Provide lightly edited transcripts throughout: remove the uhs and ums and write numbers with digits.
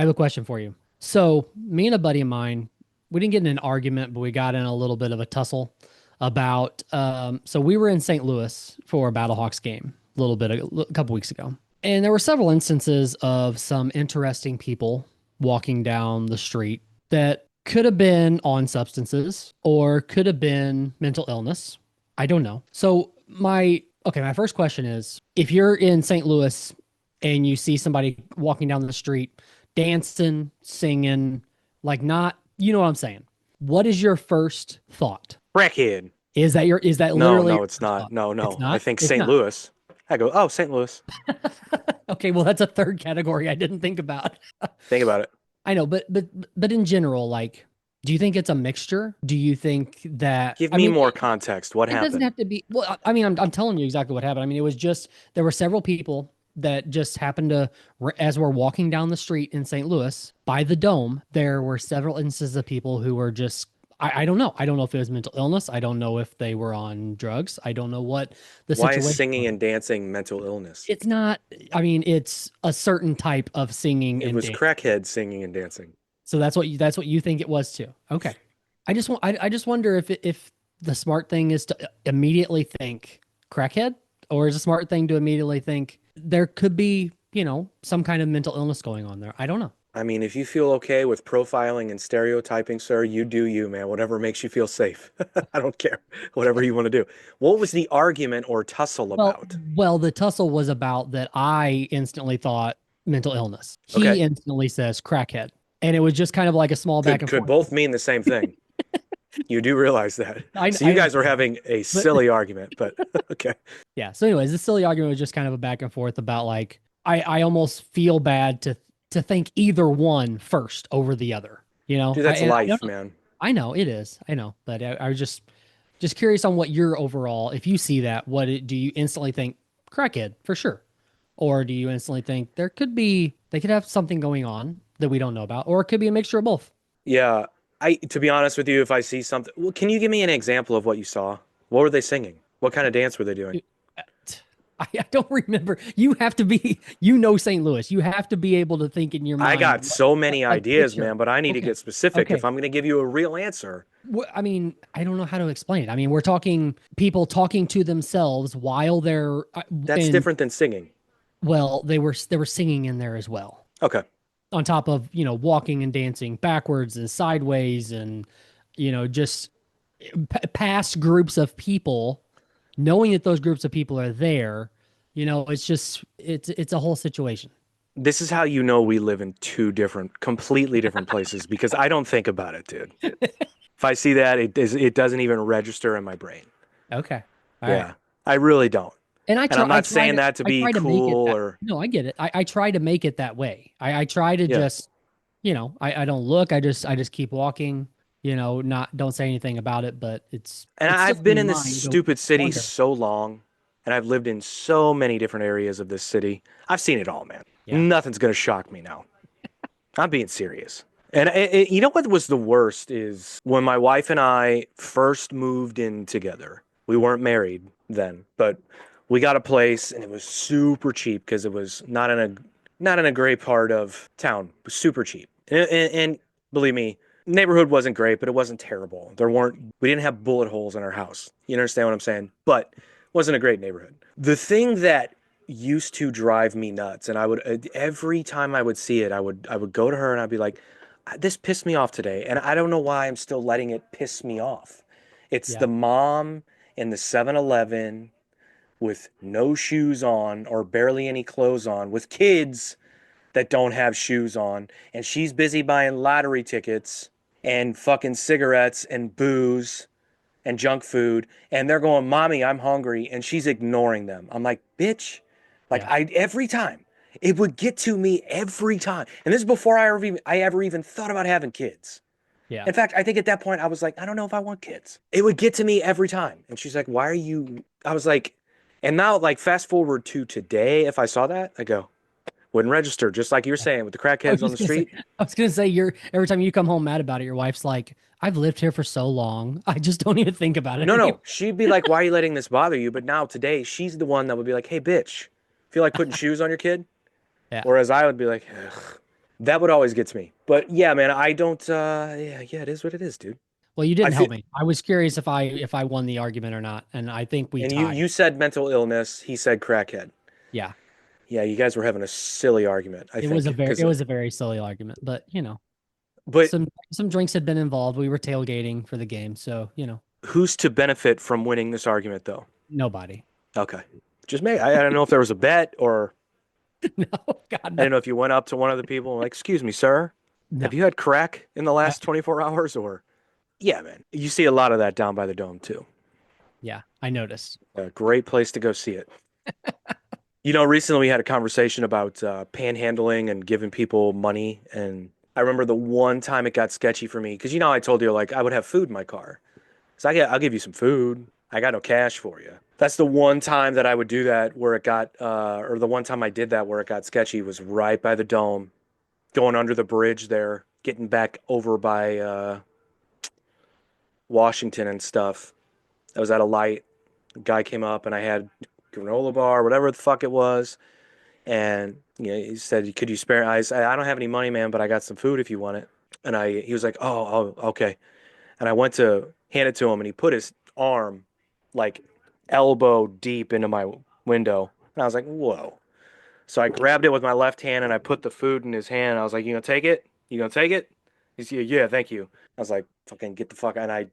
have a question for you. So, me and a buddy of mine, we didn't get in an argument, but we got in a little bit of a tussle about. So we were in St. Louis for a Battlehawks game a little bit, a couple weeks ago, and there were several instances of some interesting people walking down the street that could have been on substances or could have been mental illness. I don't know. So my first question is, if you're in St. Louis and you see somebody walking down the street dancing, singing, like not, you know what I'm saying? What is your first thought? Crackhead. Is that No, literally no, your it's first not. thought? No, It's no. I not? think It's St. not. Louis. I go, oh, St. Louis. Okay, well that's a third category I didn't think about. Think about it. I know, but in general, like, do you think it's a mixture? Do you think that Give I me mean more context. What it doesn't happened? have to be well, I mean I'm telling you exactly what happened. I mean, it was just there were several people that just happened to as we're walking down the street in St. Louis by the dome, there were several instances of people who were just I don't know. I don't know if it was mental illness. I don't know if they were on drugs. I don't know what the Why is situation singing was. and dancing mental illness? It's not, I mean, it's a certain type of singing It and was dance. crackheads singing and dancing. So that's what you think it was too. Okay. I just wonder if the smart thing is to immediately think crackhead, or is a smart thing to immediately think there could be, some kind of mental illness going on there. I don't know. I mean, if you feel okay with profiling and stereotyping, sir, you do you, man. Whatever makes you feel safe. I don't care. Whatever you want to do. What was the argument or tussle Well, about? well, the tussle was about that I instantly thought mental illness. Okay. He instantly says crackhead. And it was just kind of like a small back Could and could forth. both mean the same thing. You do realize that. So you I guys were understand. having a But silly argument, but okay. yeah. So, anyways, this silly argument was just kind of a back and forth about like I almost feel bad to think either one first over the other. Dude, that's I don't life, know. man. I know it is. I know, but I was just curious on what your overall. If you see that, do you instantly think crackhead for sure, or do you instantly think they could have something going on that we don't know about, or it could be a mixture of both? Yeah. To be honest with you, if I see something, well, can you give me an example of what you saw? What were they singing? What kind of dance were they doing? I don't remember. St. Louis. You have to be able to think in your I mind got so many a ideas, picture. man, but I need to Okay. get specific if Okay. I'm going to give you a real answer. I mean, I don't know how to explain it. I mean, we're talking people talking to themselves while they're That's in. different than singing. Well, they were singing in there as well, Okay. on top of walking and dancing backwards and sideways, and just past groups of people, knowing that those groups of people are there. It's a whole situation. This is how you know we live in two different, completely different places because I don't think about it, dude. If I see that, it doesn't even register in my brain. Okay. All right. Yeah, I really don't. And And I'm not saying that to I be try to make it cool that. or, No, I get it. I try to make it that way. I try to yeah. just, I don't look. I just keep walking. Not don't say anything about it. But And it's still I've in been your in this mind. To stupid city wonder. so long, and I've lived in so many different areas of this city. I've seen it all, man. Yeah. Nothing's gonna shock me now. I'm being serious. And you know what was the worst is when my wife and I first moved in together. We weren't married then, but we got a place and it was super cheap because it was not in a great part of town. It was super cheap. And believe me, neighborhood wasn't great, but it wasn't terrible. We didn't have bullet holes in our house. You understand what I'm saying? But it wasn't a great neighborhood. The thing that used to drive me nuts, and I would every time I would see it, I would go to her and I'd be like, this pissed me off today, and I don't know why I'm still letting it piss me off. It's Yeah. the mom in the 7-Eleven with no shoes on or barely any clothes on with kids that don't have shoes on, and she's busy buying lottery tickets and fucking cigarettes and booze and junk food, and they're going, "Mommy, I'm hungry," and she's ignoring them. I'm like, "Bitch." Like Yeah. I every time it would get to me every time. And this is before I ever even thought about having kids. Yeah. In fact, I think at that point I was like, I don't know if I want kids. It would get to me every time. And she's like, "Why are you?" I was like, and now like fast forward to today, if I saw that, I go, wouldn't register, just like you were saying with the I was crackheads on the just gonna say. street. I was gonna say you're every time you come home mad about it, your wife's like, "I've lived here for so long. I just don't even think about it No, anymore." no. She'd be like, "Why are you letting this bother you?" But now today, she's the one that would be like, "Hey, bitch, feel like putting shoes on your kid?" Yeah. Whereas I would be like, ugh. That would always get to me. But yeah, man, I don't yeah, it is what it is, dude. Well, you I didn't feel help me. I was curious if I won the argument or not, and I think we and tied. you said mental illness, he said crackhead. Yeah, Yeah, you guys were having a silly argument, I think, it because was a very silly argument, but but some drinks had been involved. We were tailgating for the game, so who's to benefit from winning this argument though? nobody. Okay. Just me. I don't know if there was a bet or No, God, I no, didn't know if you went up to one of the people and like, excuse me, sir, no. have you had crack in the I, last 24 hours or yeah, man. You see a lot of that down by the dome too. yeah, I noticed. A great place to go see it. Recently we had a conversation about panhandling and giving people money. And I remember the one time it got sketchy for me because I told you like I would have food in my car. So I'll give you some food. I got no cash for you. That's the one time that I would do that where it got, or the one time I did that where it got sketchy was right by the dome, going under the bridge there, getting back over by Washington and stuff. I was at a light. The guy came up and I had granola bar, whatever the fuck it was. And he said, "Could you spare?" I said, "I don't have any money, man, but I got some food if you want it." And he was like, "Oh, okay." And I went to hand it to him, and he put his arm like elbow deep into my window, and I was like, "Whoa!" So I grabbed it with my left hand, and I put the food in his hand. And I was like, "You gonna take it? You gonna take it?" He's like, "Yeah, thank you." I was like, "Fucking get the fuck!" And I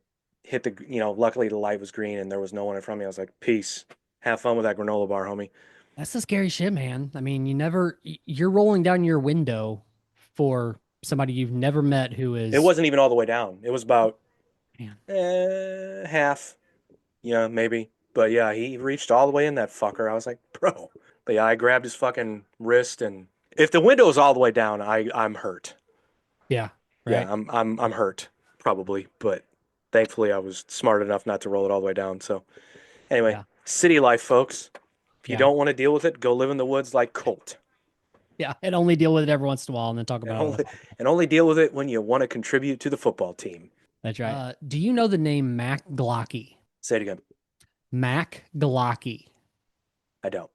hit the, luckily the light was green and there was no one in front of me. I was like, "Peace. Have fun with that granola bar, homie." That's the scary shit, man. I mean, you're rolling down your window for somebody you've never met who It is, wasn't even all the way down. It was about man. half. Yeah, maybe. But yeah, he reached all the way in that fucker. I was like, bro. But yeah, I grabbed his fucking wrist, and if the window is all the way down, I'm hurt. Yeah, right. Yeah, I'm hurt probably, but thankfully I was smart enough not to roll it all the way down. So anyway, Yeah, city life, folks. If you yeah, don't want to deal with it, go live in the woods like Colt, yeah. And only deal with it every once in a while, and then talk and about it on the only podcast. and only deal with it when you want to contribute to the football team. That's right. Do you know the name Mac Glocky? Say it again. Mac Glocky. I don't.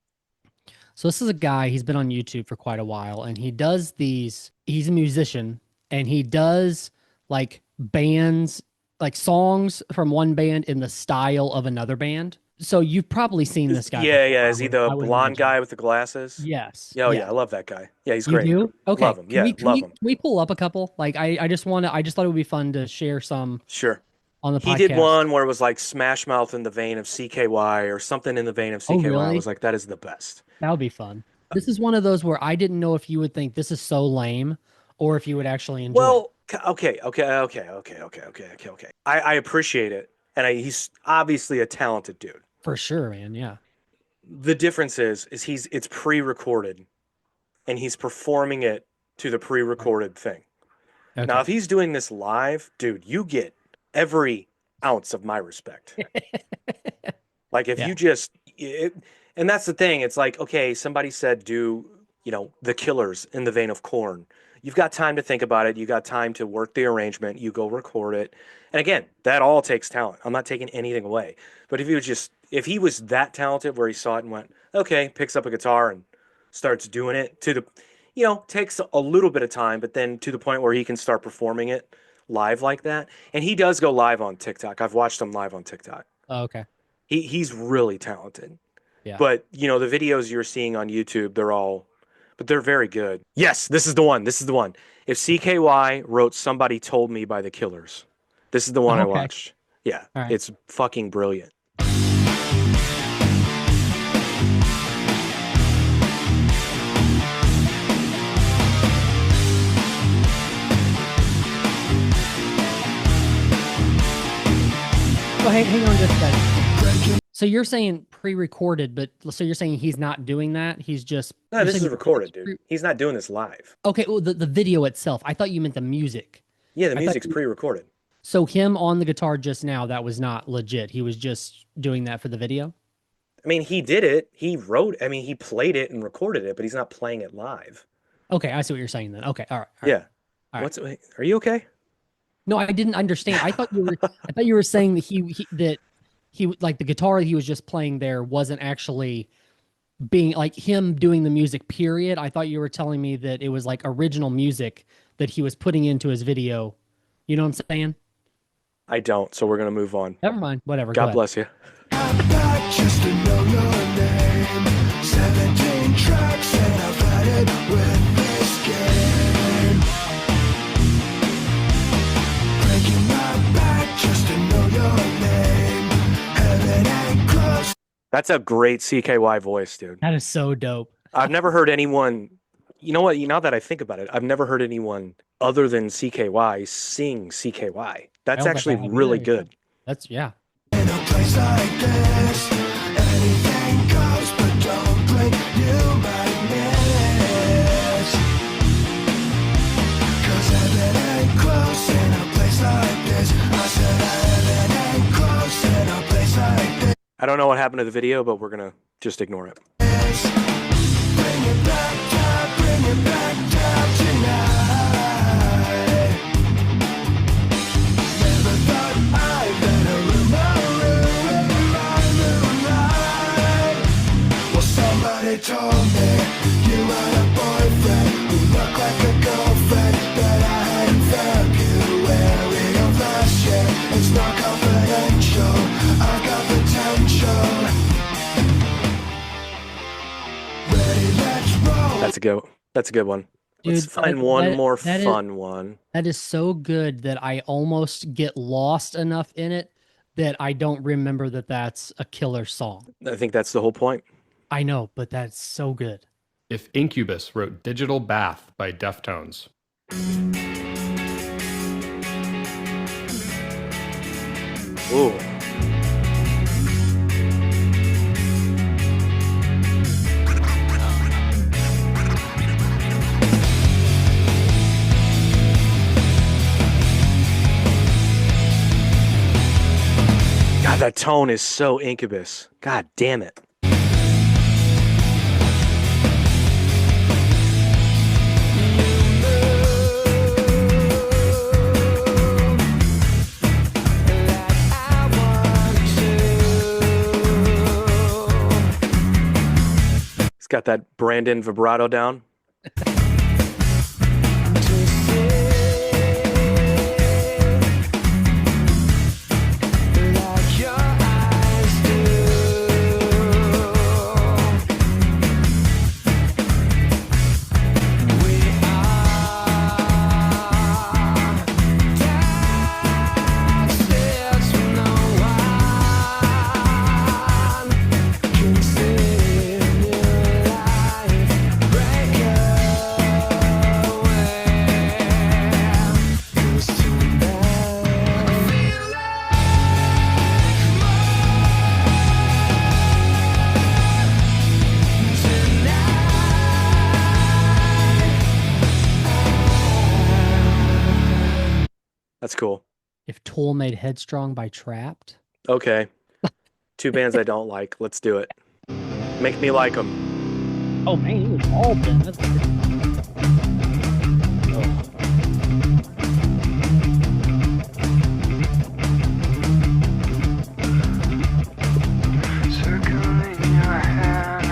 So this is a guy, he's been on YouTube for quite a while, and he's a musician, and he does like bands, like songs from one band in the style of another band. So you've probably seen this guy Yeah, before, yeah. Is he the I would blonde imagine. guy with the glasses? Yes. Yeah, oh yeah, Yeah. I love that guy. Yeah, he's You great. do? Love Okay. him. Yeah, love him. Can we pull up a couple? Like I just thought it would be fun to share some Sure. on the He did podcast. one where it was like Smash Mouth in the vein of CKY or something in the vein of Oh, CKY. I was really? like, that is the best. That would be fun. This is one of those where I didn't know if you would think this is so lame or if you would actually enjoy it. Well, okay. I appreciate it, and he's obviously a talented dude. For sure, man. Yeah. The difference is it's pre-recorded, and he's performing it to the pre-recorded thing. Now, if Okay. he's doing this live, dude, you get every ounce of my respect. Like if Yeah. you just and that's the thing. It's like, okay, somebody said do, the Killers in the vein of Corn. You've got time to think about it. You got time to work the arrangement. You go record it. And again, that all takes talent. I'm not taking anything away. But if he was that talented where he saw it and went, okay, picks up a guitar and starts doing it to the, takes a little bit of time, but then to the point where he can start performing it live like that. And he does go live on TikTok. I've watched him live on TikTok. Oh, okay. He's really talented. Yeah. But, the videos you're seeing on YouTube, but they're very good. Yes, this is the one. This is the one. If Okay. CKY wrote Somebody Told Me by the Killers, this is the one Oh, I okay. watched. Yeah, All right. it's fucking brilliant. Oh, hang on just a second. So you're saying pre-recorded, but so you're saying he's not doing that? No, You're this saying is recorded, dude. He's not doing this live. okay, well, the video itself. I thought you meant the music. Yeah, the I thought music's pre-recorded. so him on the guitar just now, that was not legit. He was just doing that for the video. I mean, he did it. He played it and recorded it, but he's not playing it live. Okay, I see what you're saying then. Okay, all right, all right, Yeah. all right. Are you okay? No, I didn't understand. I thought you were saying that like the guitar he was just playing there wasn't actually being like him doing the music, period. I thought you were telling me that it was like original music that he was putting into his video. You know what I'm saying? I don't, so we're gonna move on. Never mind. Whatever. Go God ahead. bless you. Just to know your name. 17 tracks and I've had it with this game. Breaking my back just to know your name. Heaven ain't close. That's a great CKY voice, dude. That is so dope. I've never heard anyone, you know what, now that I think about it, I've never heard anyone other than CKY sing CKY. I That's don't think I actually have really either. Yeah. good. That's yeah. In a place like this, anything goes, but don't blink, you might miss. 'Cause heaven ain't close in a place like this. I said heaven ain't close in a place like this. I don't know what happened to the video, but we're gonna just ignore it. Bring it back down tonight. Never thought I'd better moonlight. Well, somebody told me you had a boyfriend who looked like a girlfriend that I had in February of last year. It's not confidential. I've got potential. That's a good one. Let's Dude, find one more that fun one. that is so good that I almost get lost enough in it that I don't remember that that's a killer song. I think that's the whole point. I know, but that's so good. If Incubus wrote Digital Bath by Deftones. Ooh. God, that tone is so Incubus. God damn it. It's got that Brandon vibrato down. That's cool. If Tool made Headstrong by Trapped, Okay. Two bands I don't like. Let's do it. Make me like them. oh man, he was all done. That's good. Circling your hand,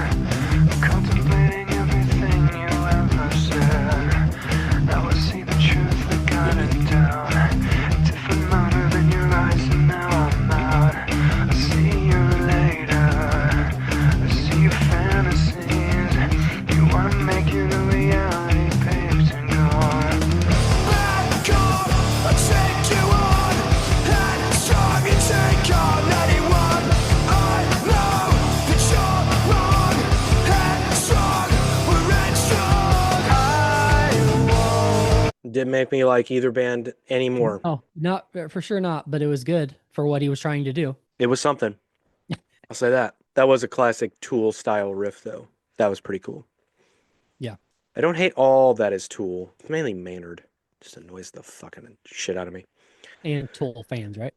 contemplating everything you ever said. Now I see the truth that got it down. Different matter than your eyes, and now I'm out. I see you later. I see your fantasies. You wanna make it a reality, paved and gone. Let go, I'll take you on. Head strong and take on anyone. I know that you're wrong. Head strong, we're headstrong. I won't. Didn't make me like either band anymore. Oh, not for sure not, but it was good for what he was trying to do. It was something. I'll say that. That was a classic Tool style riff, though. That was pretty cool. Yeah. I don't hate all that is Tool. It's mainly Maynard. Just annoys the fucking shit out of me. And Tool fans, right?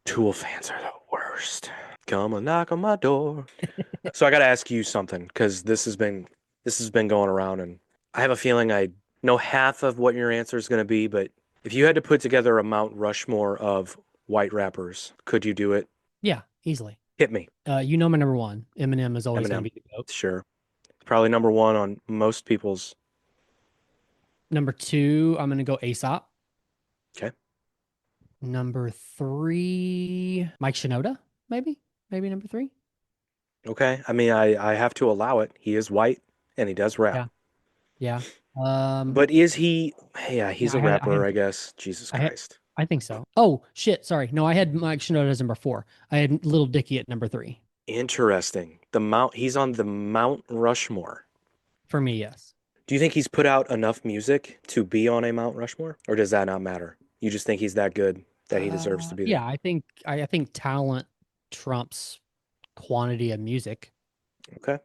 Tool fans are the worst. Come and knock on my door. So I got to ask you something, because this has been going around, and I have a feeling I know half of what your answer is going to be. But if you had to put together a Mount Rushmore of white rappers, could you do it? Yeah, easily. Hit me. You know my number one. Eminem is always going Eminem. to be the GOAT. Sure. Probably number one on most people's. Number two, I'm going to go Aesop. Okay. Number three, Mike Shinoda, maybe number three. Okay. I mean, I have to allow it. He is white and he does rap. Yeah. Um, But is he? Yeah, he's yeah, a rapper, I guess. Jesus I had, Christ. I think so. Oh shit, sorry. No, I had Mike Shinoda as number four. I had Little Dicky at number three. Interesting. He's on the Mount Rushmore. For me, yes. Do you think he's put out enough music to be on a Mount Rushmore? Or does that not matter? You just think he's that good that he deserves to be there? Yeah, I think talent trumps quantity of music. Okay.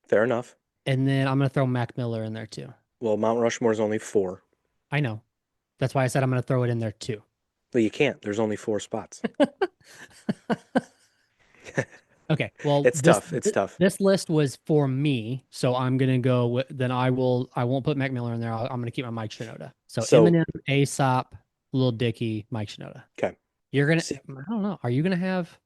Fair enough. And then I'm gonna throw Mac Miller in there too. Well, Mount Rushmore is only 4. I know. That's why I said I'm gonna throw it in there too. But you can't. There's only 4 spots. Okay, well, It's tough. It's tough. This list was for me, so I'm gonna go with, then I won't put Mac Miller in there. I'm gonna keep my Mike Shinoda. So Eminem, Aesop, Lil Dicky, Mike Shinoda. Okay. You're gonna, I don't know. Are you gonna have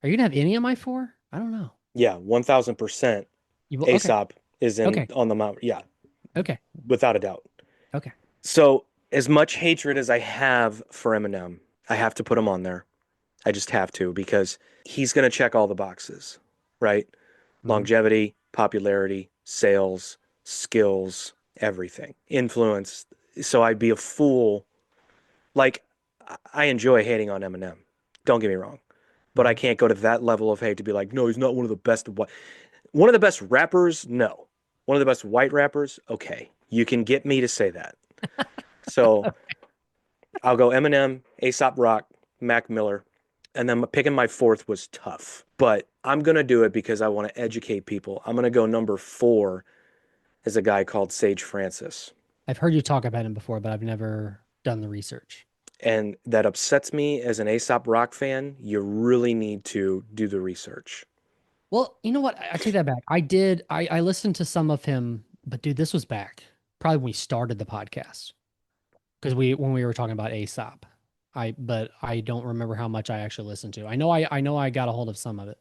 any of my 4? I don't know. Yeah, 1000%. Okay. Aesop is on the Mount. Yeah, Okay. without a doubt. Okay. So, as much hatred as I have for Eminem, I have to put him on there. I just have to because he's going to check all the boxes, right? Mhm. Longevity, popularity, sales, skills, everything, influence. So I'd be a fool. Like, I enjoy hating on Eminem. Don't get me wrong. But I can't go to that level of hate to be like, no, he's not one of the best. One of the best rappers? No. One of the best white rappers? Okay. You can get me to say that. So I'll go Eminem, Aesop Rock, Mac Miller. And then picking my 4th was tough. But I'm going to do it because I want to educate people. I'm going to go number 4 as a guy called Sage Francis. I've heard you talk about him before, but I've never done the research. And that upsets me as an Aesop Rock fan. You really need to do the research. Well, you know what? I take that back. I listened to some of him, but dude, this was back probably when we started the podcast. Because when we were talking about Aesop. But I don't remember how much I actually listened to. I know I got a hold of some of it.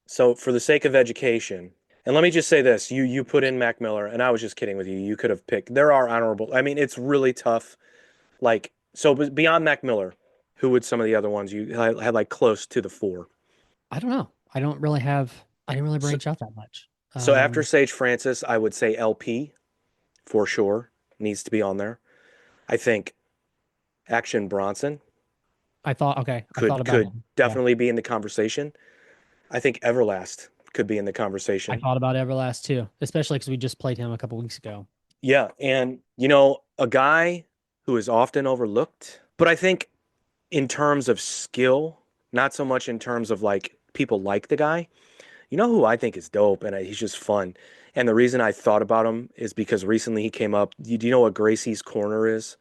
So for the sake of education, and let me just say this, you put in Mac Miller, and I was just kidding with you. You could have picked, there are honorable, I mean, it's really tough. Like, so beyond Mac Miller, who would some of the other ones you had like close to the 4? I don't know. I didn't really branch out that much. So after Sage Francis, I would say LP for sure needs to be on there. I think Action Bronson. I thought about could him. definitely be in the conversation. I think Everlast could be in the conversation. I thought about Everlast too, especially because we just played him a couple weeks ago. Yeah, and a guy who is often overlooked, but I think in terms of skill, not so much in terms of like people like the guy. You know who I think is dope, and he's just fun. And the reason I thought about him is because recently he came up. Do you know what Gracie's Corner is?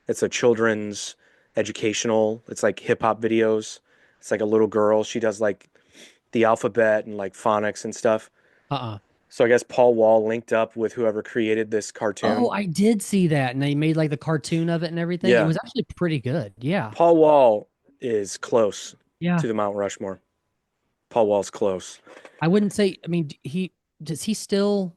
It's a children's educational. It's like hip hop videos. It's like a little girl. She does like the alphabet and like phonics and stuff. So I guess Paul Wall linked up with whoever created this cartoon. Oh, I did see that, and they made like the cartoon of it and everything. Yeah. It was actually pretty good. Yeah. Paul Wall is close Yeah. to the Mount Rushmore. Paul Wall's close. I wouldn't say. I mean, is he still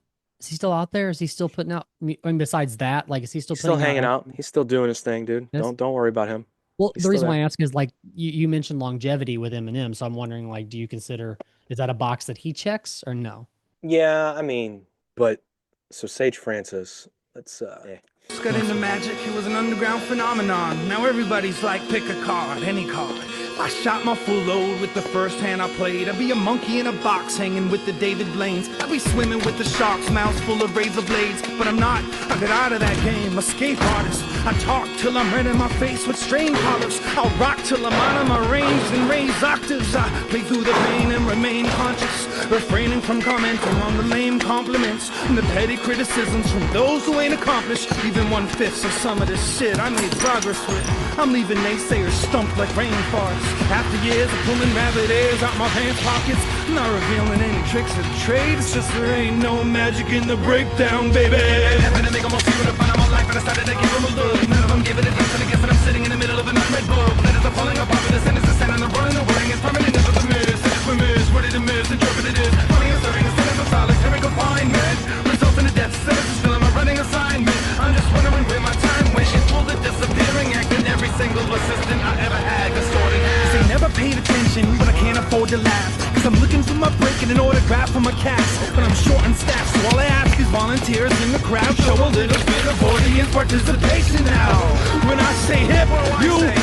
out there? Is he still putting out? I mean, besides that, like, is he still He's still putting hanging out? He's still doing his thing, dude. Yes. Don't worry about him. Well, He's the reason still why I there. ask is like you mentioned longevity with Eminem, so I'm wondering like, do you consider, is that a box that he checks or no? Yeah, I mean, but so Sage Francis, let's Got into magic, it was an underground phenomenon. Now everybody's like, pick a card, any card. I shot my full load with the first hand I played. I'd be a monkey in a box hanging with the David Blaines. I'd be swimming with the sharks, mouths full of razor blades. But I'm not, I got out of that game, escape artist. I talk till I'm red in my face with strained colors. I'll rock till I'm out of my range and raise octaves. I play through the pain and remain conscious, refraining from commenting on the lame compliments and the petty criticisms from those who ain't accomplished even 1/5 of some of this shit I made progress with. I'm leaving naysayers stumped like rainforests. After years of pulling rabbit ears out my pants pockets, not revealing any tricks of the trade. It's just there ain't no magic in the breakdown, baby. Having to make them all see what I find out my life, and I started to give them a look. None of them giving it to the guess that I'm sitting in the middle of a nightmare book. Letters are falling apart, but the sentence is standing, I'm running, the wording is permanent, it's what the mirror says. infamous, what it is, interpret it is. Funny and serving a sentence of solitary confinement. Results in a death sentence is still in my running assignment. I'm just wondering where my time went. She pulled a disappearing act in every single assistant I ever had distorted. They never paid attention, but I can't afford to laugh. Cause I'm looking for my break and an autograph from a cast. But I'm short on staff, so all I ask is volunteers in the crowd show a little bit of audience participation now. When I say hip,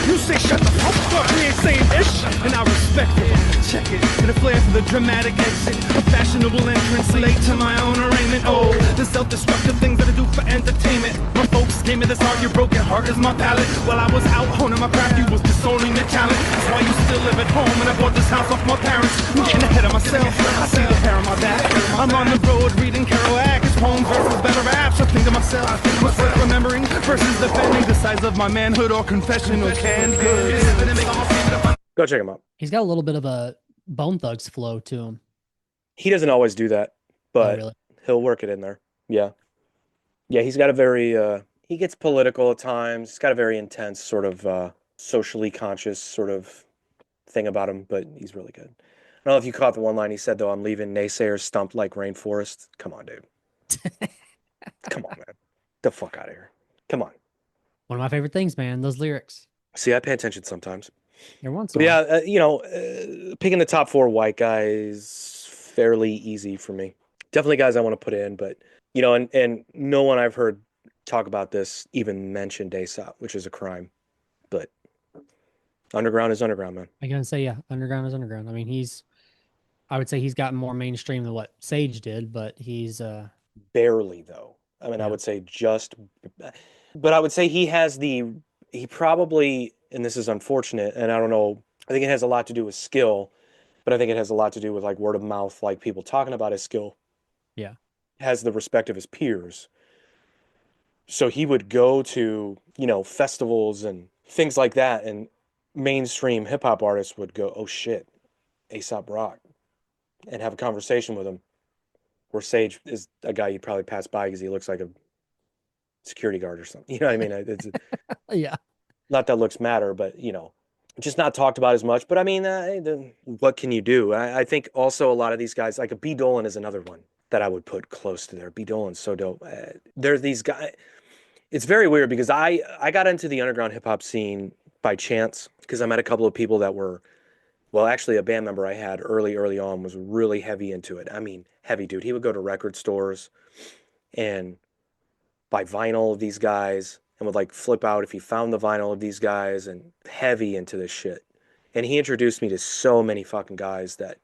you say shut the fuck up. We ain't saying ish, and I respect it. Check it, and a flair for the dramatic exit. A fashionable entrance late to my own arraignment. Oh, the self-destructive things that I do for entertainment. My folks gave me this heart, your broken heart is my palate. While I was out honing my craft, you was disowning the talent. That's why you still live at home, and I bought this house off my parents. I'm getting ahead of myself, I see the hair on my back. I'm on the road reading Kerouac, his poems versus better raps. I think to myself, what's worth remembering versus defending the size of my manhood or confessional canned goods. Go check him out. He's got a little bit of a Bone Thugs flow to him. He doesn't always do that, but really? he'll work it in there. Yeah. Yeah, he's got a very, he gets political at times. He's got a very intense sort of socially conscious sort of thing about him, but he's really good. I don't know if you caught the one line he said, though, I'm leaving naysayers stumped like rainforest. Come on, dude. Come on, man. The fuck out of here. Come on. One of my favorite things, man, those lyrics. See, I pay attention sometimes. Every once But in a while. yeah, picking the top 4 white guys, fairly easy for me. Definitely guys I want to put in, but, and no one I've heard talk about this even mentioned Aesop, which is a crime. But underground is underground, man. I'm going to say, yeah, underground is underground. I mean, I would say he's gotten more mainstream than what Sage did, but he's... Barely, though. I mean, Yeah. I would say but I would say he probably, and this is unfortunate, and I don't know, I think it has a lot to do with skill, but I think it has a lot to do with like word of mouth, like people talking about his skill. Yeah. Has the respect of his peers. So he would go to, festivals and things like that, and mainstream hip hop artists would go, oh shit, Aesop Rock, and have a conversation with him. Where Sage is a guy you'd probably pass by because he looks like a security guard or something. You know what I mean? It's Yeah. not that looks matter, but just not talked about as much. But I mean, what can you do? I think also a lot of these guys, like a B. Dolan is another one that I would put close to there. B. Dolan's so dope. There's these guys. It's very weird because I got into the underground hip hop scene by chance because I met a couple of people that were, well, actually a band member I had early on was really heavy into it. I mean, heavy dude. He would go to record stores and buy vinyl of these guys and would like flip out if he found the vinyl of these guys and heavy into this shit. And he introduced me to so many fucking guys that,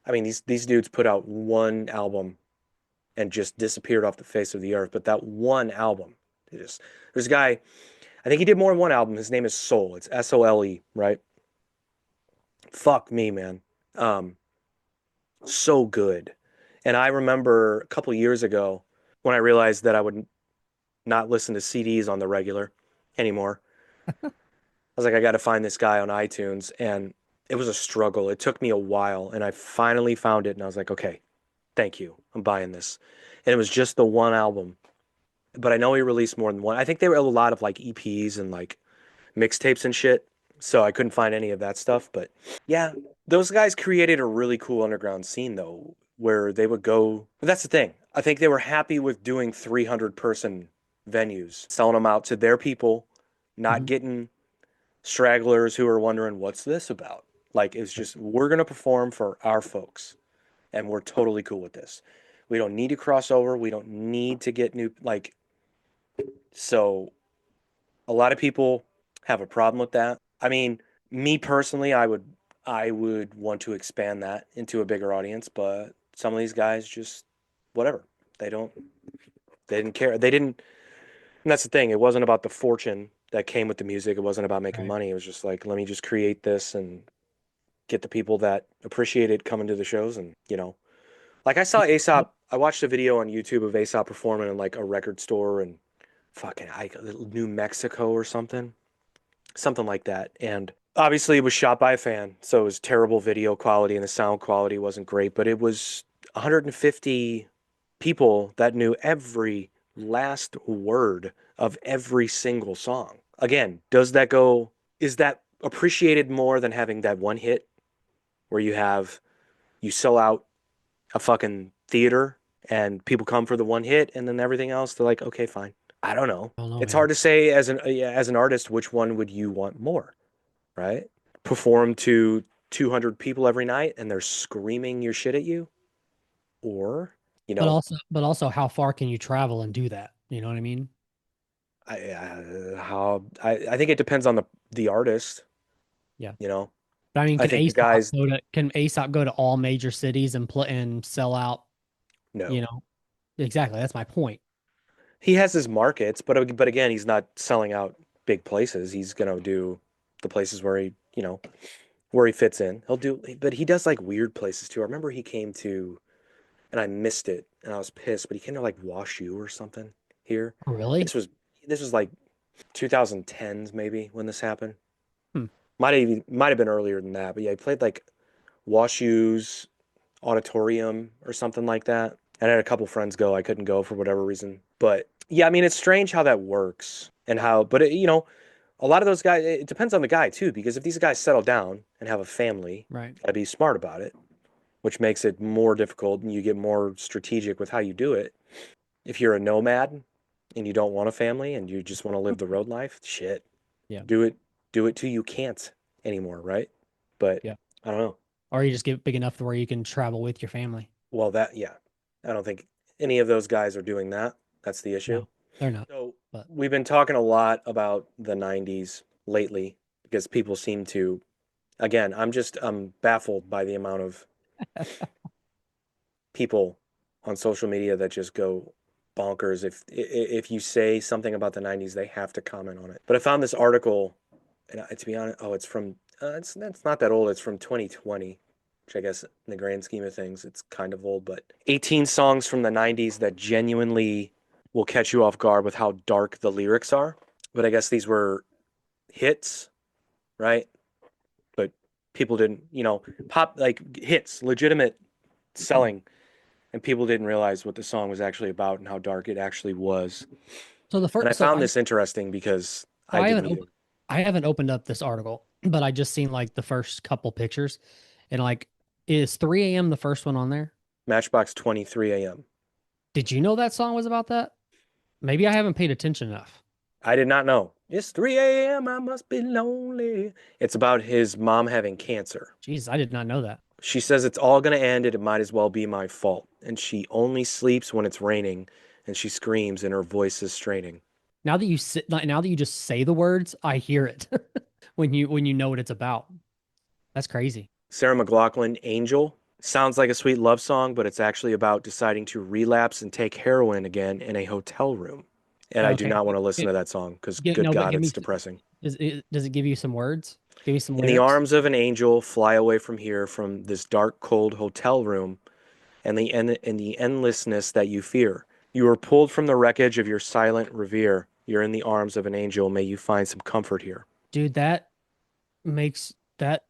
I mean, these dudes put out one album and just disappeared off the face of the earth. But that one album, there's a guy, I think he did more than one album. His name is Soul. It's SOLE, right? Fuck me, man. So good. And I remember a couple years ago when I realized that I would not listen to CDs on the regular anymore. I was like, I got to find this guy on iTunes. And it was a struggle. It took me a while. And I finally found it. And I was like, okay, thank you. I'm buying this. And it was just the one album. But I know he released more than one. I think there were a lot of like EPs and like mixtapes and shit. So I couldn't find any of that stuff. But yeah, those guys created a really cool underground scene, though, where they would go. But that's the thing. I think they were happy with doing 300-person venues, selling them out to their people, not getting stragglers who are wondering, what's this about? Like, it's just, we're going to perform for our folks, and we're totally cool with this. We don't need to cross over. We don't need to get new, like, so a lot of people have a problem with that. I mean, me personally, I would want to expand that into a bigger audience, but some of these guys just whatever. They didn't care. And that's the thing. It wasn't about the fortune that came with the music. It wasn't about making money. It was just like, let me just create this and get the people that appreciate it coming to the shows. And, like I saw Aesop, I watched a video on YouTube of Aesop performing in like a record store in fucking New Mexico or something like that. And obviously it was shot by a fan, so it was terrible video quality and the sound quality wasn't great, but it was 150 people that knew every last word of every single song. Again, is that appreciated more than having that one hit? where you sell out a fucking theater and people come for the one hit and then everything else they're like, okay, fine. I don't know. I don't know, It's man. hard to say as an artist which one would you want more, right? Perform to 200 people every night and they're screaming your shit at you, or you But know, also, how far can you travel and do that? You know what I mean? I think it depends on the artist. Yeah. You know, But I mean, I think the guys Can ASOP go to all major cities and play and sell out? You no. know, exactly. That's my point. He has his markets, but again, he's not selling out big places. He's gonna do the places where where he fits in. He'll do, but he does like weird places too. I remember he came to, and I missed it, and I was pissed. But he came to like Wash U or something here. Oh, really? This was this was like 2010s maybe when this happened. Hmm. Might have been earlier than that, but yeah, he played like Wash U's auditorium or something like that. And I had a couple friends go. I couldn't go for whatever reason. But yeah, I mean, it's strange how that works and how, but a lot of those guys, it depends on the guy too, because if these guys settle down and have a family, Right. gotta be smart about it, which makes it more difficult and you get more strategic with how you do it. If you're a nomad and you don't want a family and you just want to live the road life, shit, Yeah. do it, do it till you can't anymore, right? But Yeah. I don't know. Or you just get big enough to where you can travel with your family. Well, yeah, I don't think any of those guys are doing that. That's the issue. No, they're not. So But we've been talking a lot about the 90s lately because people seem to, again, I'm baffled by the amount of people on social media that just go bonkers. If you say something about the 90s, they have to comment on it. But I found this article, and to be honest, it's from it's not that old. It's from 2020, which I guess in the grand scheme of things, it's kind of old. But 18 songs from the 90s that genuinely will catch you off guard with how dark the lyrics are. But I guess these were hits, right? But people didn't, pop like hits, legitimate selling, and people didn't realize what the song was actually about and how dark it actually was. so the And I first, found this interesting because so I didn't either. I haven't opened up this article, but I just seen like the first couple pictures, and like, is 3 a.m. the first one on there? Matchbox 23 a.m. Did you know that song was about that? Maybe I haven't paid attention enough. I did not know. It's 3 a.m. I must be lonely. It's about his mom having cancer. Jeez, I did not know that. She says it's all going to end and it might as well be my fault. And she only sleeps when it's raining and she screams and her voice is straining. Now that you just say the words, I hear it when you know what it's about. That's crazy. Sarah McLachlan, Angel, sounds like a sweet love song, but it's actually about deciding to relapse and take heroin again in a hotel room. And I do Okay. not want to listen to that song because, good No, but God, it's depressing. does it give you some words? Give me some In the lyrics. arms of an angel, fly away from here, from this dark, cold hotel room, and the endlessness that you fear. You are pulled from the wreckage of your silent revere. You're in the arms of an angel. May you find some comfort here. Dude, that makes that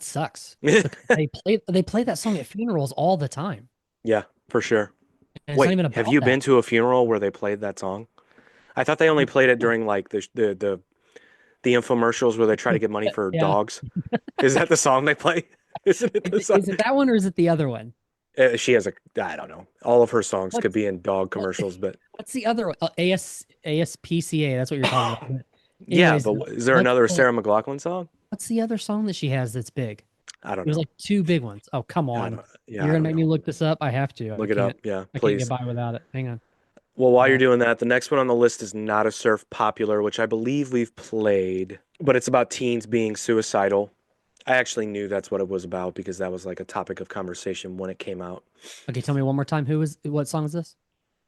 sucks. Because they play that song at funerals all the time. Yeah, for sure. And it's not Wait, even have about you that. been to a funeral where they played that song? I thought they only played it during like the infomercials where they try to get money for Yeah. dogs. Is that the song they play? Isn't it the song? Is it that one or is it the other one? She has I don't know. All of her songs could What's be in dog what, commercials, but what's the other one? ASPCA, that's what you're talking about. yeah, Anyways, but is there what's another the, Sarah McLachlan song? what's the other song that she has that's big? I don't There's know. like two big ones. Oh, come I on. don't, yeah, You're I gonna don't make me know. look this up? I have to. Look it up. Yeah, I can't get please. by without it. Hang on. Well, while you're Uh, doing that, the next one on the list is Not a Surf Popular, which I believe we've played, but it's about teens being suicidal. I actually knew that's what it was about because that was like a topic of conversation when it came out. okay, tell me one more time. What song is this?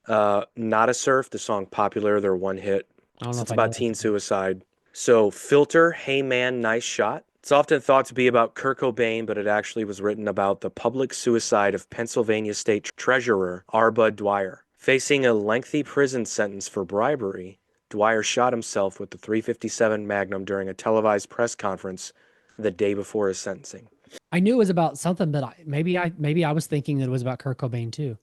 Not a Surf, the song Popular, their one hit. I don't know So if it's I know about that teen song. suicide. So Filter, Hey Man, Nice Shot. It's often thought to be about Kurt Cobain, but it actually was written about the public suicide of Pennsylvania State Treasurer R. Bud Dwyer. Facing a lengthy prison sentence for bribery, Dwyer shot himself with the .357 Magnum during a televised press conference the day before his sentencing. I knew it was about something, but maybe I was thinking that it was about Kurt Cobain too.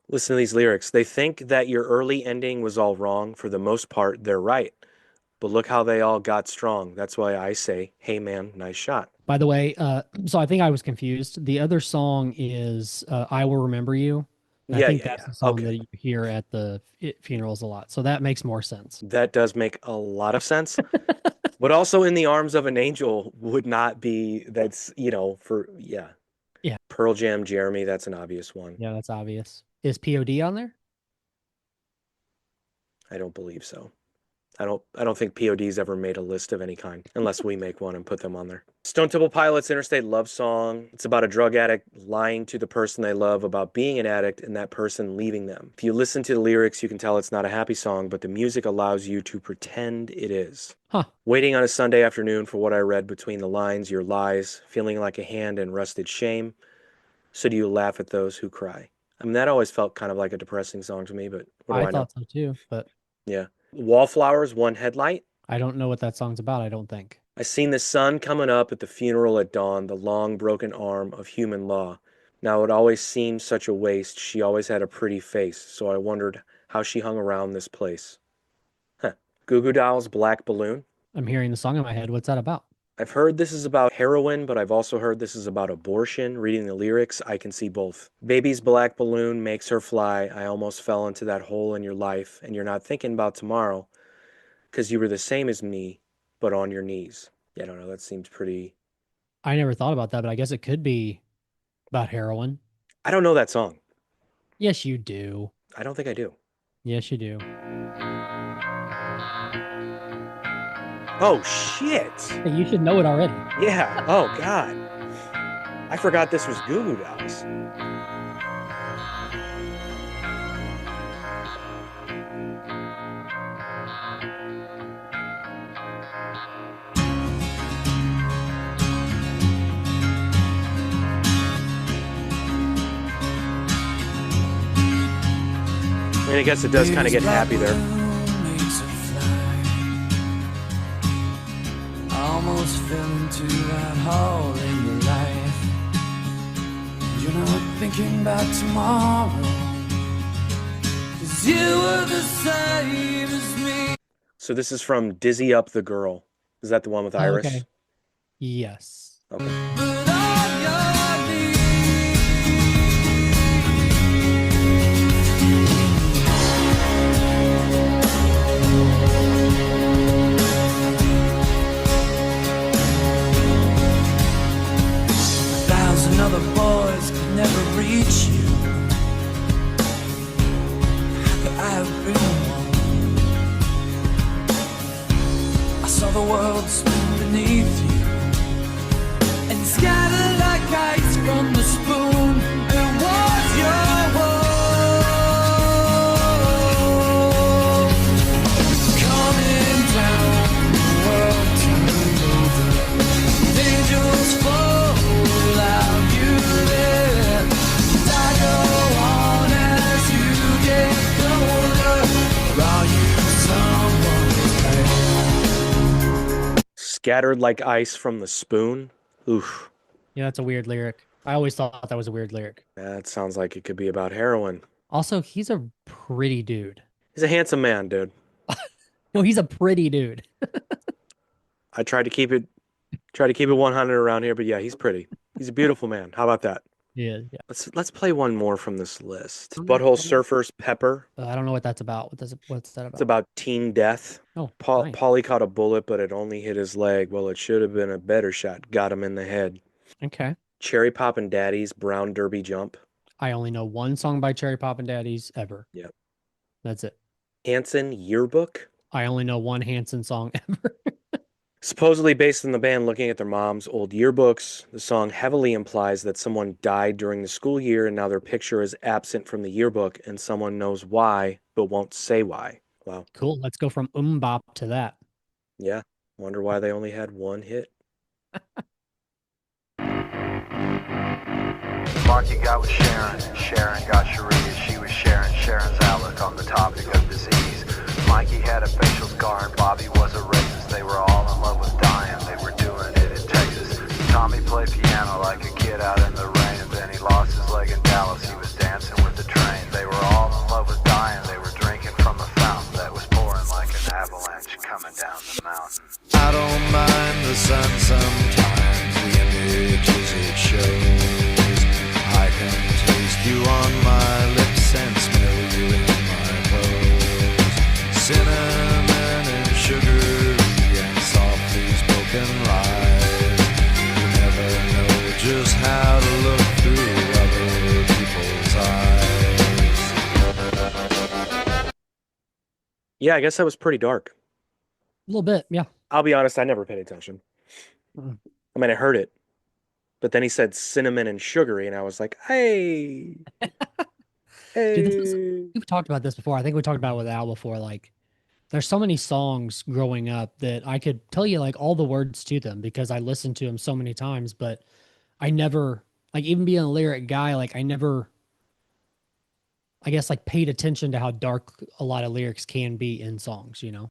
Listen to these lyrics. They think that your early ending was all wrong. For the most part, they're right. But look how they all got strong. That's why I say, hey man, nice shot. By the way, so I think I was confused. The other song is "I Will Remember You." And I Yeah, think yeah, that's yeah. the song that Okay. you hear at the funerals a lot. So that makes more sense. That does make a lot of sense. But also in the arms of an angel would not be that's, for yeah. Yeah, Pearl Jam, Jeremy, that's an obvious one. yeah, that's obvious. Is POD on there? I don't believe so. I don't think POD's ever made a list of any kind, unless we make one and put them on there. Stone Temple Pilots Interstate Love Song. It's about a drug addict lying to the person they love about being an addict and that person leaving them. If you listen to the lyrics, you can tell it's not a happy song, but the music allows you to pretend it is. Huh. Waiting on a Sunday afternoon for what I read between the lines, your lies, feeling like a hand in rusted shame. So do you laugh at those who cry? I mean, that always felt kind of like a depressing song to me, but what do I I know? thought so too, but Yeah. Wallflowers, One Headlight. I don't know what that song's about, I don't think. I seen the sun coming up at the funeral at dawn, the long broken arm of human law. Now it always seemed such a waste. She always had a pretty face, so I wondered how she hung around this place. Huh. Goo Goo Dolls, Black Balloon. I'm hearing the song in my head. What's that about? I've heard this is about heroin, but I've also heard this is about abortion. Reading the lyrics, I can see both. Baby's black balloon makes her fly. I almost fell into that hole in your life, and you're not thinking about tomorrow, 'cause you were the same as me, but on your knees. Yeah, I don't know. That seems pretty. I never thought about that, but I guess it could be about heroin. I don't know that song. Yes, you do. I don't think I do. Yes, you do. Oh, shit. Hey, you should know it already. Yeah. Oh, God. I forgot this was Goo Goo Dolls. I mean, I guess it does kind of get happy there. Almost fell into that hole in your life. You're not thinking about tomorrow, 'cause you were the same as me. So this is from Dizzy Up the Girl. Is that the one with Iris? Okay. Yes. Okay. But on your knees. Other boys could never reach you, but I have been one. I saw the world spin beneath you and scattered like ice from the spoon. It was your world coming down, the world turned over, angels fall out. Scattered like ice from the spoon. Oof. Yeah, that's a weird lyric. I always thought that was a weird lyric. That sounds like it could be about heroin. Also, he's a pretty dude. He's a handsome man, dude. No, he's a pretty dude. I tried to keep it 100 around here, but yeah, he's pretty. He's a beautiful man. How about that? Yeah. Let's play one more from this list. Okay. Butthole Surfers, Pepper. I don't know what that's about. What's that about? It's about teen death. Oh, nice. Paulie caught a bullet, but it only hit his leg. Well, it should have been a better shot. Got him in the head. Okay. Cherry Poppin' Daddies, Brown Derby Jump. I only know one song by Cherry Poppin' Daddies ever. Yep. That's it. Hanson Yearbook. I only know one Hanson song ever. Supposedly based on the band looking at their mom's old yearbooks, the song heavily implies that someone died during the school year and now their picture is absent from the yearbook and someone knows why but won't say why. Wow. Cool. Let's go from bop to that. Yeah. Wonder why they only had one hit. Marky got with Sharon, and Sharon got Sharia. She was sharing Sharon's outlook on the topic of disease. Mikey had a facial scar and Bobby was a racist. They were all in love with dying. They were doing it in Texas. Tommy played piano like a kid out in the rain, and then he lost his leg in Dallas. He was dancing with the train. They were all in love with dying. They were drinking from a fountain that was pouring like an avalanche coming down the mountain. I don't mind the sun sometimes. The Yeah, I guess that was pretty dark. A little bit, yeah. I'll be honest, I never paid attention. Mm. I mean, I heard it, but then he said cinnamon and sugary, and I was like, hey, Dude, this is hey. we've talked about this before. I think we talked about it with Al before. Like, there's so many songs growing up that I could tell you like all the words to them because I listened to them so many times, but I never like even being a lyric guy, like I never I guess like paid attention to how dark a lot of lyrics can be in songs, you know?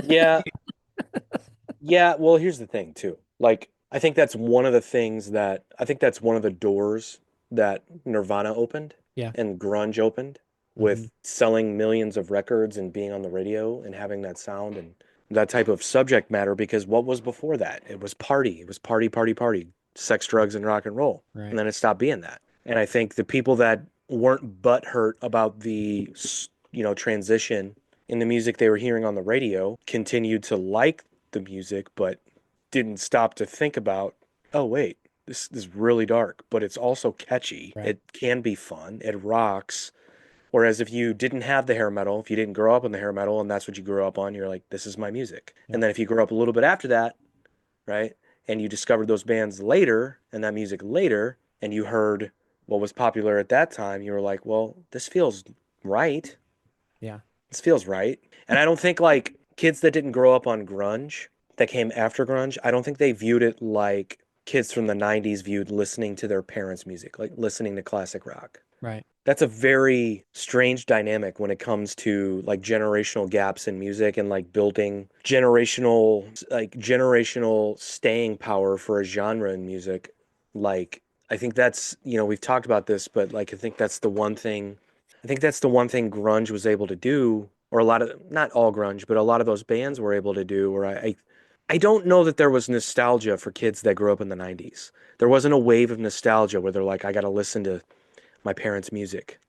Yeah, yeah. Well, here's the thing, too. Like, I think that's one of the things that I think that's one of the doors that Nirvana opened Yeah. and grunge opened Mhm. with selling millions of records and being on the radio and having that sound and that type of subject matter. Because what was before that? It was party. It was party, party, party, sex, drugs, and rock and roll. Right. And then it stopped being that. And I think the people that weren't butthurt about the transition in the music they were hearing on the radio continued to like the music, but didn't stop to think about, oh wait, this is really dark, but it's also catchy. Right. It can be fun. It rocks. Whereas if you didn't have the hair metal, if you didn't grow up on the hair metal and that's what you grew up on, you're like, this is my music. Yeah. And then if you grew up a little bit after that, right, and you discovered those bands later and that music later, and you heard what was popular at that time, you were like, well, this feels right. Yeah. This feels right. And I don't think like kids that didn't grow up on grunge that came after grunge, I don't think they viewed it like kids from the 90s viewed listening to their parents' music, like listening to classic rock. Right. That's a very strange dynamic when it comes to like generational gaps in music and like building generational staying power for a genre in music. Like I think that's, we've talked about this, but like I think that's the one thing grunge was able to do, or a lot of, not all grunge, but a lot of those bands were able to do, where I don't know that there was nostalgia for kids that grew up in the 90s. There wasn't a wave of nostalgia where they're like, I got to listen to my parents' music.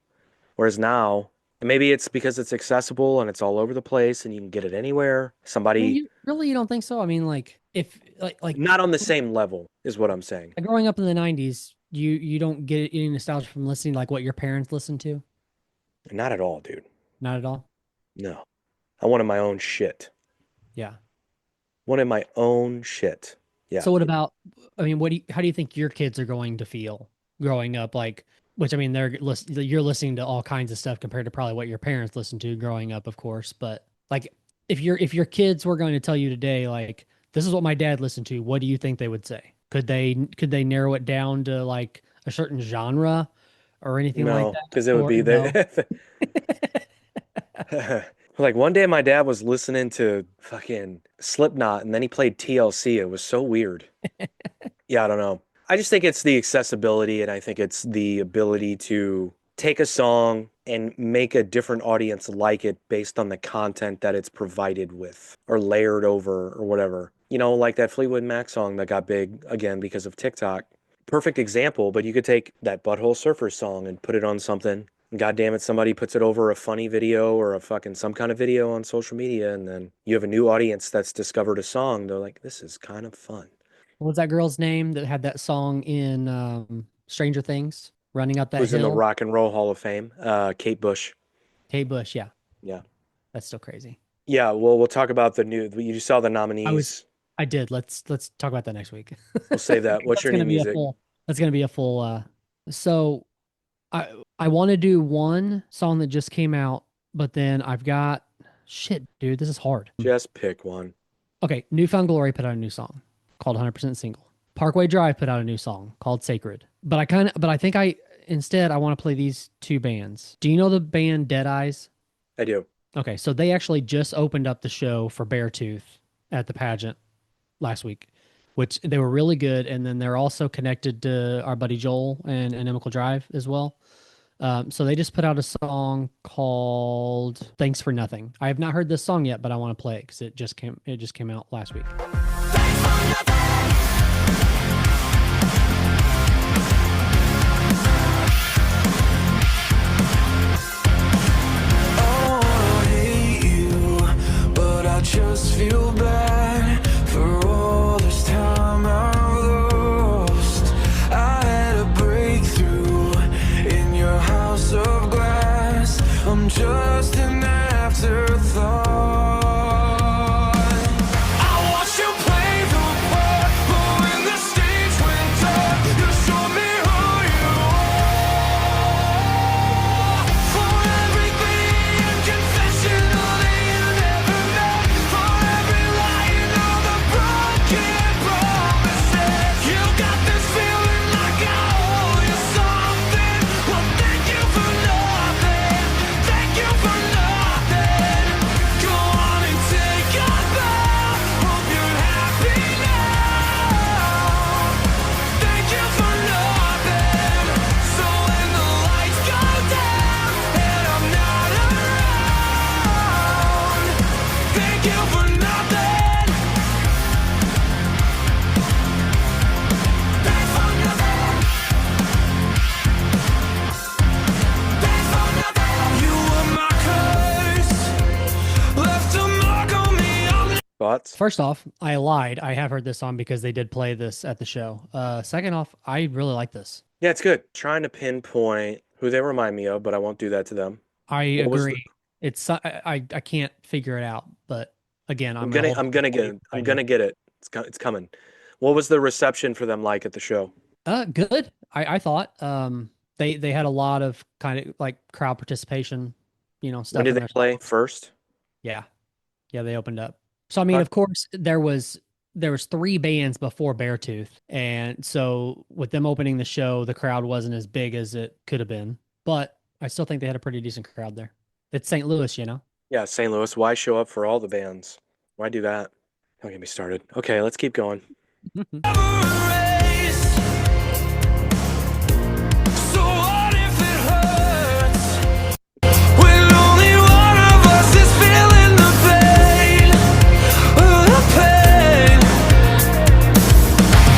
Whereas now, and maybe it's because it's accessible and it's all over the place and you can get it anywhere. You don't think so? I mean, like if like Not on the same level is what I'm saying. growing up in the 90s, you don't get any nostalgia from listening to like what your parents listened to? Not at all, dude. Not at all. No. I wanted my own shit. Yeah. Wanted my own shit. Yeah. So what about, I mean, how do you think your kids are going to feel growing up? Like, which I mean, you're listening to all kinds of stuff compared to probably what your parents listened to growing up, of course. But like, if your kids were going to tell you today, like, this is what my dad listened to, what do you think they would say? Could they narrow it down to like a certain genre or anything like that? Because it would be the like one day my dad was listening to fucking Slipknot and then he played TLC. It was so weird. Yeah, I don't know. I just think it's the accessibility and I think it's the ability to take a song and make a different audience like it based on the content that it's provided with or layered over or whatever. Like that Fleetwood Mac song that got big again because of TikTok. Perfect example, but you could take that Butthole Surfers song and put it on something. God damn it, somebody puts it over a funny video or a fucking some kind of video on social media, and then you have a new audience that's discovered a song. They're like, this is kind of fun. What was that girl's name that had that song in Stranger Things, running up that Who's hill? in the Rock and Roll Hall of Fame? Kate Bush. Kate Bush, yeah. Yeah. That's still crazy. Yeah, well, we'll talk about you saw the nominees. I did. Let's talk about that next week. We'll save that. What's your new music? That's gonna be a full. So, I want to do one song that just came out, but then I've got shit, dude. This is hard. Just pick one. Okay, Newfound Glory put out a new song called 100% Single. Parkway Drive put out a new song called Sacred. But I think instead I want to play these two bands. Do you know the band Dead Eyes? I do. Okay, so they actually just opened up the show for Beartooth at the pageant last week, which they were really good. And then they're also connected to our buddy Joel and Inimical Drive as well. So they just put out a song called Thanks for Nothing. I have not heard this song yet, but I want to play it because it just came out last week. Just feel bad for all this time I've lost. I had a breakthrough in your house of glass. I'm just an afterthought. Thoughts? First off, I lied. I have heard this song because they did play this at the show. Second off, I really like this. Yeah, it's good. Trying to pinpoint who they remind me of, but I won't do that to them. I What was the? agree. It's I can't figure it out, but again, I'm I'm gonna gonna hold I'm on to gonna belief get I I'm do. gonna get it. It's coming. What was the reception for them like at the show? Good. I thought they had a lot of kind of like crowd participation, When stuff did in they their play songs. first? Yeah. Yeah, they opened up. So I mean, Huh. of course, there was three bands before Beartooth, and so with them opening the show, the crowd wasn't as big as it could have been, but I still think they had a pretty decent crowd there. It's St. Louis. Yeah, St. Louis. Why show up for all the bands? Why do that? Don't get me started. Okay, let's keep going. So what if it hurts when only one of us is feeling the pain? The pain.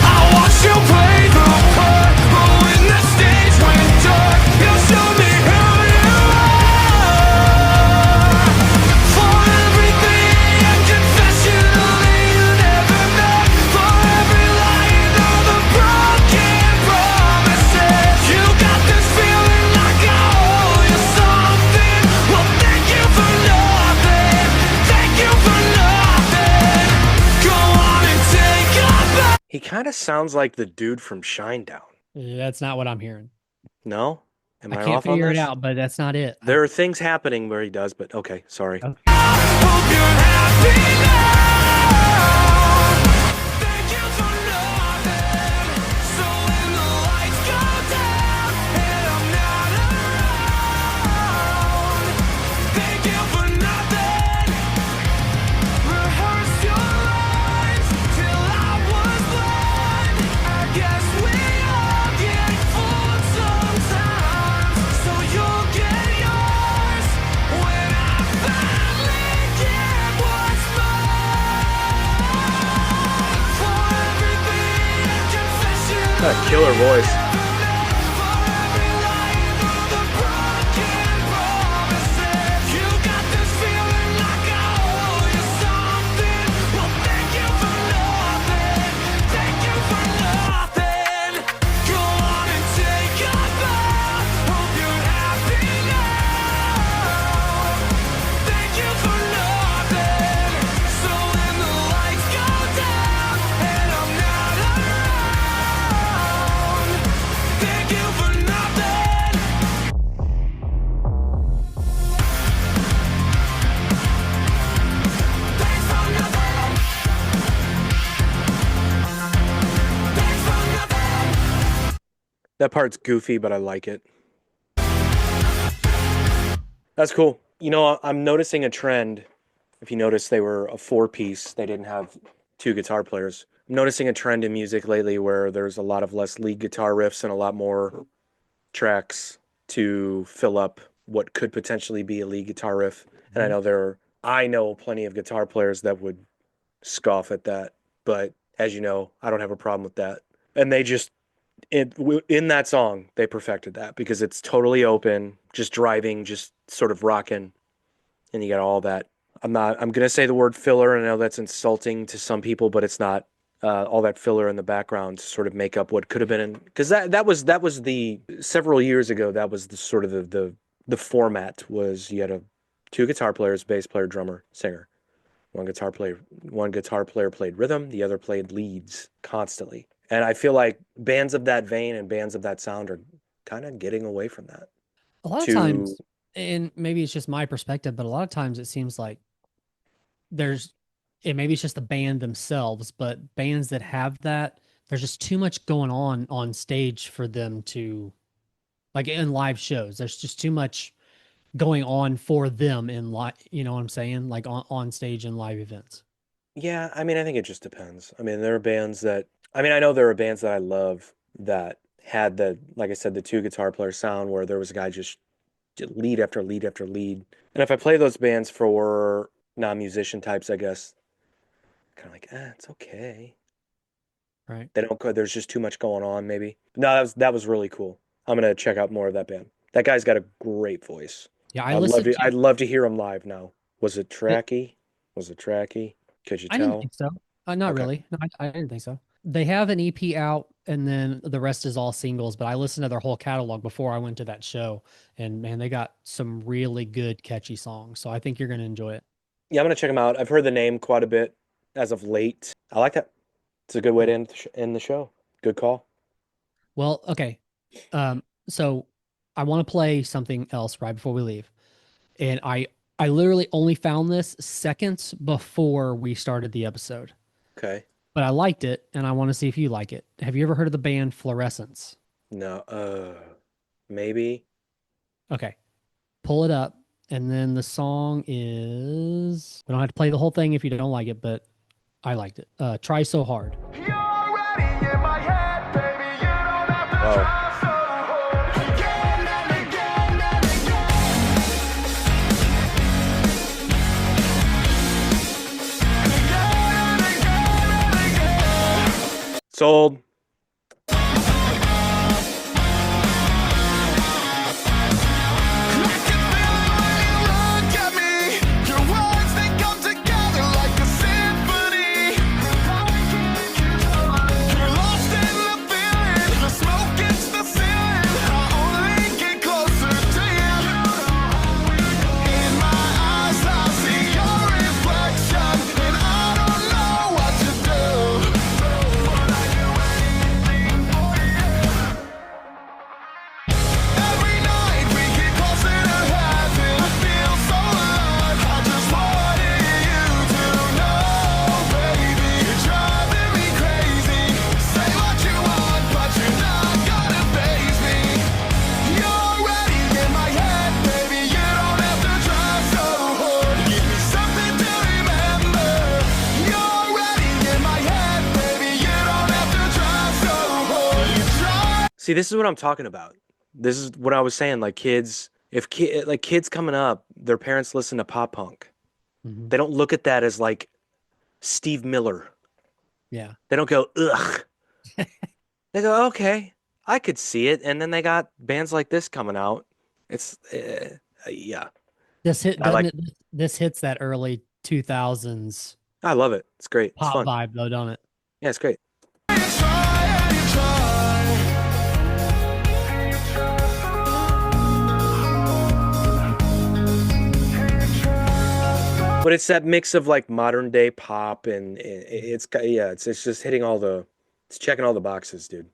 I watch you play the part, but when the stage went dark, you showed me who you are. For everything unconfessionally you never met, for every lie of the broken promises, you got this feeling like I owe you something. Well, thank you for nothing. Thank you for nothing. Go on and take a back. He kind of sounds like the dude from Shinedown. That's not what I'm hearing. No? Am I I can't off on figure it this? out, but that's not it. There are things happening where he does, but okay, sorry. Okay. Hope you're happy now. Thank you for nothing. So when the lights go down and I'm not around, thank you for nothing. Rehearse your lines till I was blind. I guess we all get fooled sometimes. So you'll get yours when I finally get what's mine. For everything and confession. Got a killer voice. For every lie of the broken promises, you got this feeling like I owe you something. Well, thank you for nothing. Thank you for nothing. Go on and take a bath. Hope you're happy now. Thank you for nothing. So when the lights go down and I'm not around, thank you for nothing. Thanks for nothing. Thanks for nothing. That part's goofy, but I like it. That's cool. I'm noticing a trend. If you notice, they were a four-piece. They didn't have two guitar players. I'm noticing a trend in music lately where there's a lot of less lead guitar riffs and a lot more tracks to fill up what could potentially be a lead guitar riff. And I know plenty of guitar players that would scoff at that, but as you know, I don't have a problem with that. And they just in that song, they perfected that because it's totally open, just driving, just sort of rocking, and you got all that. I'm gonna say the word filler, and I know that's insulting to some people, but it's not. All that filler in the background to sort of make up what could have been, because that was the several years ago. That was the sort of the format was you had two guitar players, bass player, drummer, singer. One guitar player played rhythm, the other played leads constantly. And I feel like bands of that vein and bands of that sound are kind of getting away from that. A lot of To times, and maybe it's just my perspective, but a lot of times it seems like there's, and maybe it's just the band themselves, but bands that have that, there's just too much going on stage for them to, like in live shows. There's just too much going on for them in live. You know what I'm saying? Like on stage in live events. Yeah, I mean, I think it just depends. I mean, there are bands that, I mean, I know there are bands that I love that had like I said, the two guitar player sound where there was a guy just lead after lead after lead. And if I play those bands for non-musician types, I guess, kind of like, it's okay. Right. They don't, there's just too much going on, maybe. No, that was really cool. I'm gonna check out more of that band. That guy's got a great voice. Yeah. I listened I'd to love to hear him live now. Was it tracky? Was it tracky? Could you I didn't tell? think so. Not Okay. really. No, I didn't think so. They have an EP out, and then the rest is all singles. But I listened to their whole catalog before I went to that show, and man, they got some really good, catchy songs. So I think you're gonna enjoy it. Yeah, I'm gonna check them out. I've heard the name quite a bit as of late. I like that. It's a good way to end the show. Good call. Well, okay. So I want to play something else right before we leave, and I literally only found this seconds before we started the episode, Okay. but I liked it, and I want to see if you like it. Have you ever heard of the band Fluorescence? No, maybe. Okay, pull it up, and then the song is. We don't have to play the whole thing if you don't like it, but I liked it. Try so hard. You're already in my head, baby. You don't have to Oh. try so hard. Again and again and again. Sold. See, this is what I'm talking about. This is what I was saying. Like kids, like kids coming up, their parents listen to pop punk. Mhm. They don't look at that as like Steve Miller. Yeah. They don't go, ugh. They go, okay, I could see it. And then they got bands like this coming out. It's, yeah, This hit I doesn't like- it? This hits that early 2000s I love it. It's great. It's pop fun. vibe, though, don't it? Yeah, it's great. But it's that mix of like modern day pop and it's just hitting it's checking all the boxes, dude.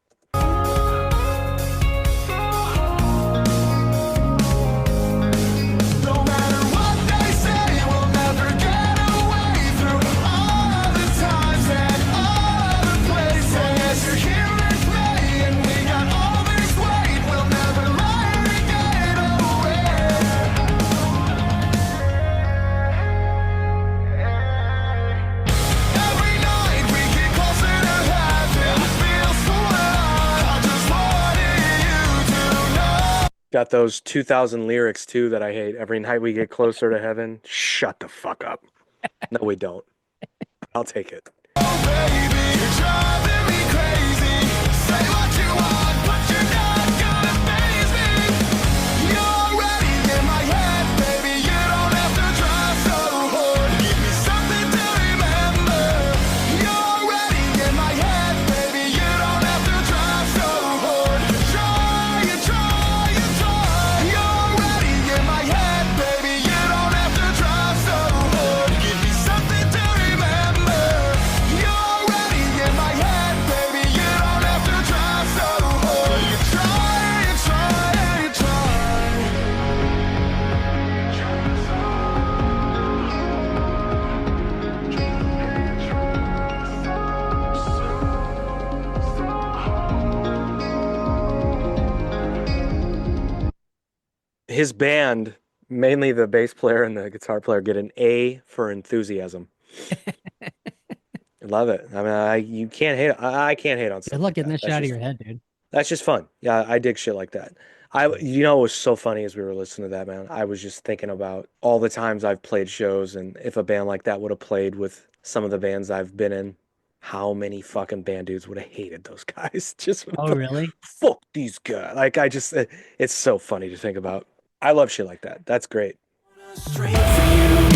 Got those 2000 lyrics too that I hate. Every night we get closer to heaven. Shut the fuck up. No, we don't. I'll take it. His band, mainly the bass player and the guitar player, get an A for enthusiasm. Love it. I mean, you can't hate. I can't hate on Good stuff luck like getting that. that shit out of your head, dude. That's just fun. Yeah, I dig shit like that. You know, it was so funny as we were listening to that, man. I was just thinking about all the times I've played shows, and if a band like that would have played with some of the bands I've been in, how many fucking band dudes would have hated those guys? Just Oh, really? fuck these guys. Like it's so funny to think about. I love shit like that. That's great. Straight for you.